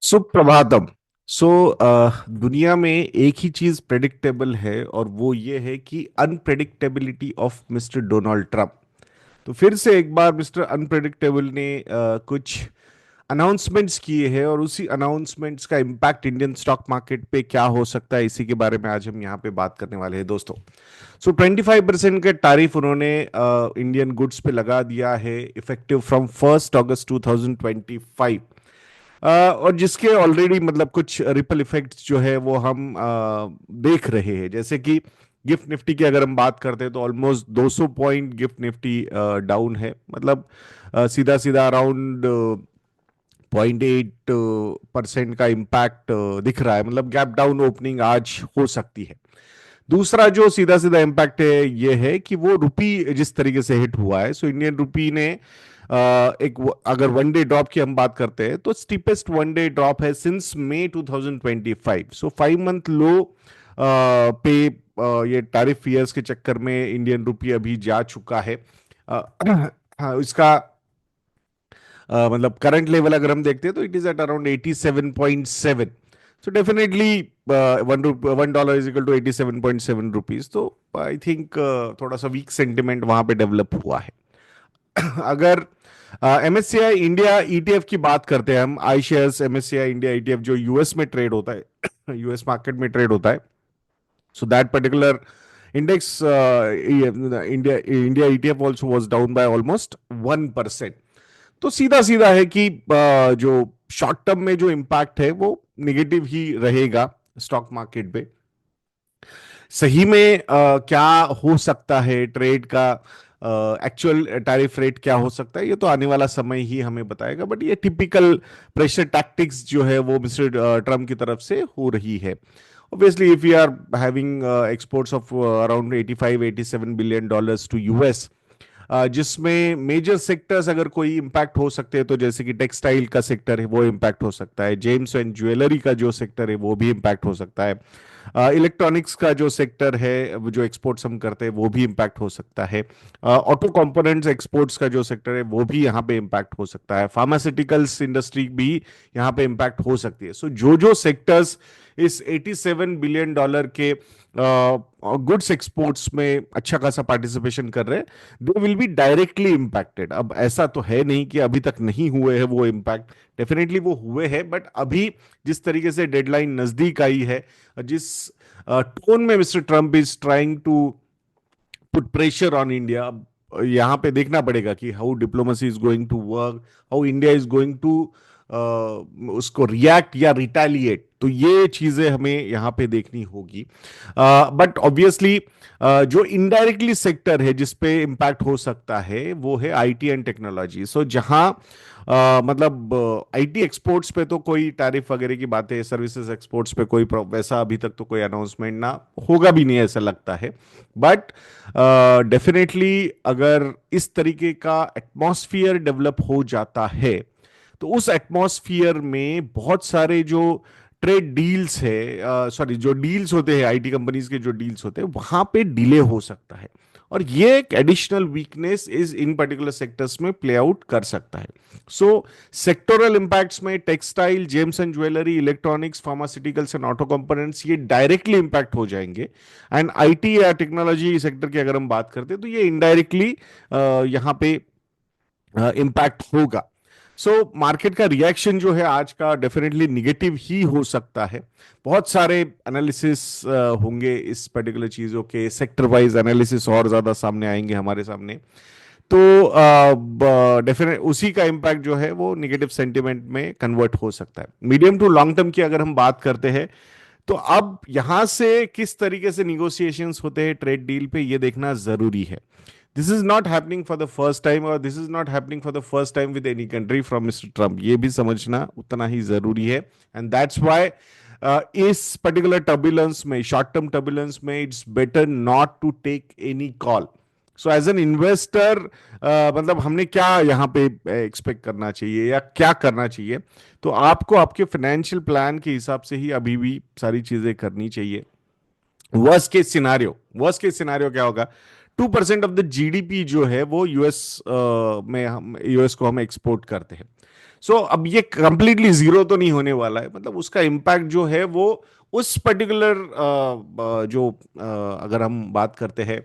सुप्रभातम। सो दुनिया में एक ही चीज प्रेडिक्टेबल है और वो ये है कि unpredictability of mister Donald Trump. तो फिर से एक बार मिस्टर अनप्रेडिक्टेबल ने कुछ अनाउंसमेंट्स किए हैं और उसी अनाउंसमेंट्स का इम्पैक्ट इंडियन स्टॉक मार्केट पे क्या हो सकता है, इसी के बारे में आज हम यहाँ पे बात करने वाले हैं दोस्तों। 25% के टैरिफ उन्होंने इंडियन गुड्स पे लगा दिया है इफेक्टिव फ्रॉम 1 अगस्त 2025। और जिसके ऑलरेडी मतलब कुछ रिपल इफेक्ट्स जो है वो हम देख रहे हैं, जैसे कि गिफ्ट निफ्टी की अगर हम बात करते हैं तो almost 200 point gift Nifty down है। मतलब सीधा सीधा अराउंड 0.8% का इम्पैक्ट दिख रहा है। मतलब गैप डाउन ओपनिंग आज हो सकती है। दूसरा जो सीधा सीधा इम्पैक्ट है ये है कि वो रुपी जिस तरीके से हिट हुआ है, सो इंडियन रुपी ने अगर वन डे ड्रॉप की हम बात करते हैं तो स्टीपेस्ट वन डे ड्रॉप है सिंस मई 2025। सो 5 मंथ लो पे ये टैरिफ फियर्स के चक्कर में इंडियन रुपी अभी जा चुका है। हाँ, इसका मतलब करंट लेवल अगर हम देखते हैं तो it is at around 87.7। So definitely $1 is equal to 87.7 rupees. तो आई थिंक थोड़ा सा वीक सेंटिमेंट वहां पे डेवलप हुआ है। अगर एमएससीआई इंडिया ईटीएफ की बात करते हैं हम, आई शेयर्स एमएससीआई इंडिया ईटीएफ जो यूएस में ट्रेड होता है यूएस मार्केट में ट्रेड होता है, so that particular index India India ETF also was down by almost 1%। तो सीधा सीधा है कि जो शॉर्ट टर्म में जो इम्पैक्ट है वो निगेटिव ही रहेगा स्टॉक मार्केट पे। सही में क्या हो सकता है ट्रेड का, एक्चुअल टैरिफ रेट क्या हो सकता है, ये तो आने वाला समय ही हमें बताएगा। बट ये टिपिकल प्रेशर टैक्टिक्स जो है वो मिस्टर ट्रम्प की तरफ से हो रही है। Obviously, if we are having exports of around 85-87 billion dollars to US, जिसमें मेजर सेक्टर्स अगर कोई इंपैक्ट हो सकते हैं तो जैसे कि टेक्सटाइल का सेक्टर है वो इंपैक्ट हो सकता है, जेम्स एंड ज्वेलरी का जो सेक्टर है वो भी इंपैक्ट हो सकता है, इलेक्ट्रॉनिक्स का जो सेक्टर है वो जो एक्सपोर्ट्स हम करते हैं वो भी इंपैक्ट हो सकता है, ऑटो कंपोनेंट्स एक्सपोर्ट्स का जो सेक्टर है वो भी यहाँ पे इंपैक्ट हो सकता है, फार्मास्यूटिकल्स इंडस्ट्री भी यहाँ पे इंपैक्ट हो सकती है। सो जो जो सेक्टर्स इस $87 बिलियन के गुड्स एक्सपोर्ट्स में अच्छा खासा पार्टिसिपेशन कर रहे हैं, they will be directly impacted. अब ऐसा तो है नहीं कि अभी तक नहीं हुए हैं वो इम्पैक्ट, डेफिनेटली वो हुए हैं, बट अभी जिस तरीके से डेडलाइन नजदीक आई है, जिस टोन में mister Trump is trying to put pressure on India, यहाँ पे देखना पड़ेगा कि how diplomacy is going to work, how India is going to उसको रिएक्ट या रिटेलिएट। तो ये चीजें हमें यहाँ पे देखनी होगी। बट ऑब्वियसली जो इनडायरेक्टली सेक्टर है जिसपे इम्पैक्ट हो सकता है वो है आईटी एंड टेक्नोलॉजी। सो जहां मतलब आईटी एक्सपोर्ट्स पे तो कोई टैरिफ वगैरह की बातें, सर्विसेज एक्सपोर्ट्स पे कोई वैसा अभी तक तो कोई अनाउंसमेंट ना होगा भी नहीं ऐसा लगता है। बट डेफिनेटली अगर इस तरीके का एटमॉस्फियर डेवलप हो जाता है तो उस एटमॉस्फियर में बहुत सारे जो ट्रेड डील्स है, सॉरी जो डील्स होते हैं आईटी कंपनीज के, जो डील्स होते हैं वहां पे डिले हो सकता है। और ये एक additional weakness is in particular sectors में प्ले आउट कर सकता है। सो सेक्टोरल इंपैक्ट्स में textile, James and jewellery, electronics, pharmaceuticals and auto components ये डायरेक्टली इंपैक्ट हो जाएंगे। एंड आईटी या टेक्नोलॉजी सेक्टर की अगर हम बात करते हैं तो ये इनडायरेक्टली यहाँ पे इम्पैक्ट होगा। सो मार्केट का रिएक्शन जो है आज का डेफिनेटली निगेटिव ही हो सकता है। बहुत सारे एनालिसिस होंगे इस पर्टिकुलर चीजों के, सेक्टर वाइज एनालिसिस और ज्यादा सामने आएंगे हमारे सामने। तो डेफिनेट उसी का इम्पैक्ट जो है वो निगेटिव सेंटिमेंट में कन्वर्ट हो सकता है। मीडियम टू लॉन्ग टर्म की अगर हम बात करते हैं तो अब यहां से किस तरीके से निगोशिएशंस होते हैं ट्रेड डील पे, ये देखना जरूरी है। This is not happening for the first time, और this is not happening for the first time with any country from Mr Trump, ये भी समझना उतना ही जरूरी है। एंड दैट्स व्हाई इस पर्टिकुलर टर्बुलेंस में, शॉर्ट टर्म टर्बुलेंस में, it's better not to take any call. So as an investor मतलब हमने क्या यहाँ पे एक्सपेक्ट करना चाहिए या क्या करना चाहिए, तो आपको आपके फाइनेंशियल प्लान के हिसाब से ही अभी भी सारी चीजें करनी चाहिए। वर्स्ट केस सिनारियो क्या होगा, 2% ऑफ द जीडीपी जो है वो यूएस में, हम यूएस को हम एक्सपोर्ट करते हैं। सो अब ये कंप्लीटली जीरो तो नहीं होने वाला है, मतलब उसका इम्पैक्ट जो है वो उस पर्टिकुलर जो अगर हम बात करते हैं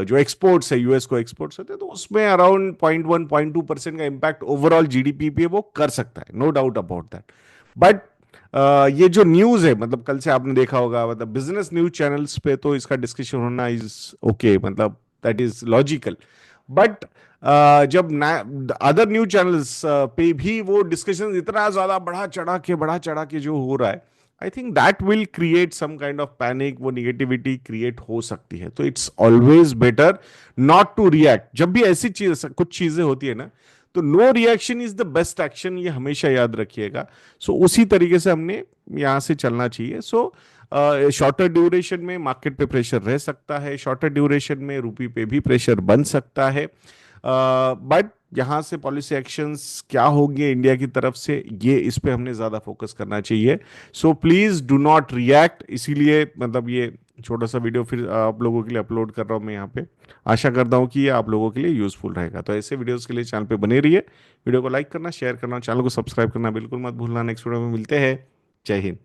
जो एक्सपोर्ट्स है, यूएस को एक्सपोर्ट्स होते हैं, तो उसमें अराउंड 0.1-0.2% का इम्पैक्ट ओवरऑल जीडीपी पे वो कर सकता है, no doubt about that. But ये जो न्यूज है, मतलब कल से आपने देखा होगा, मतलब बिजनेस न्यूज चैनल्स पे तो इसका डिस्कशन होना इज ओके, मतलब दैट इज लॉजिकल। बट जब अदर न्यूज चैनल्स पे भी वो डिस्कशन इतना ज्यादा बढ़ा चढ़ा के जो हो रहा है, I think that will create some kind of panic, वो निगेटिविटी क्रिएट हो सकती है। तो it's always better not to react. जब भी ऐसी चीज कुछ चीजें होती है ना, तो no reaction is the best action, ये हमेशा याद रखिएगा। सो उसी तरीके से हमने यहां से चलना चाहिए। सो शॉर्टर ड्यूरेशन में मार्केट पे प्रेशर रह सकता है, शॉर्टर ड्यूरेशन में रुपी पे भी प्रेशर बन सकता है, बट यहाँ से पॉलिसी एक्शंस क्या होंगे इंडिया की तरफ से, ये इस पे हमने ज्यादा फोकस करना चाहिए। So please do not react. इसीलिए मतलब ये छोटा सा वीडियो फिर आप लोगों के लिए अपलोड कर रहा हूँ मैं यहाँ पे। आशा करता हूँ कि ये आप लोगों के लिए यूजफुल रहेगा। तो ऐसे वीडियोस के लिए चैनल पे बने रहिए, वीडियो को लाइक करना, शेयर करना, चैनल को सब्सक्राइब करना बिल्कुल मत भूलना। नेक्स्ट वीडियो में मिलते हैं। जय हिंद।